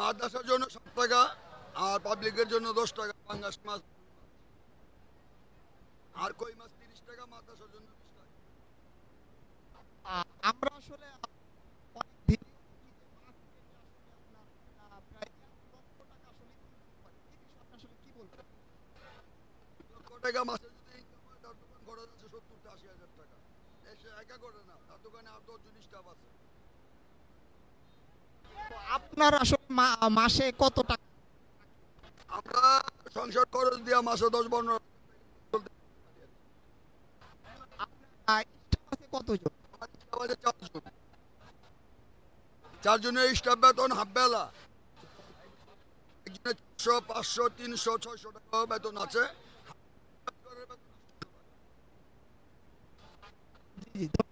মাদ্রাসার জন্য 7 টাকা, আর পাবলিকের জন্য 10 টাকা পাঙ্গাস মাছ। আর কই মাছ 30 টাকা, মাদ্রাসার জন্য 20 টাকা। আমরা আসলে অনেক ভিডিও দেখি যে মাছ কেটে আসলে আপনার প্রায় 1 লক্ষ টাকা আসলে ইনকাম করে। এই বিষয়ে আপনি আসলে কি বলবেন? 1 লক্ষ টাকা মাসে যদি ইনকাম হয়, তার দোকান খরচ আছে 70-80 হাজার টাকা। সে একা করে না, তার দোকানে আর 10 জন স্টাফ আছে। তো আপনার আসলে মাসে কত টাকা আমরা সংসার খরচ দিয়া মাসে 10-15 চলতে পারি। আপনার স্টাফ আছে কতজন? আমার স্টাফ আছে 4 জন। 4 জনের স্টাফ বেতন হাফ বেলা। একজনের 400, 500, 300, 600 টাকা বেতন আছে। জি, জি,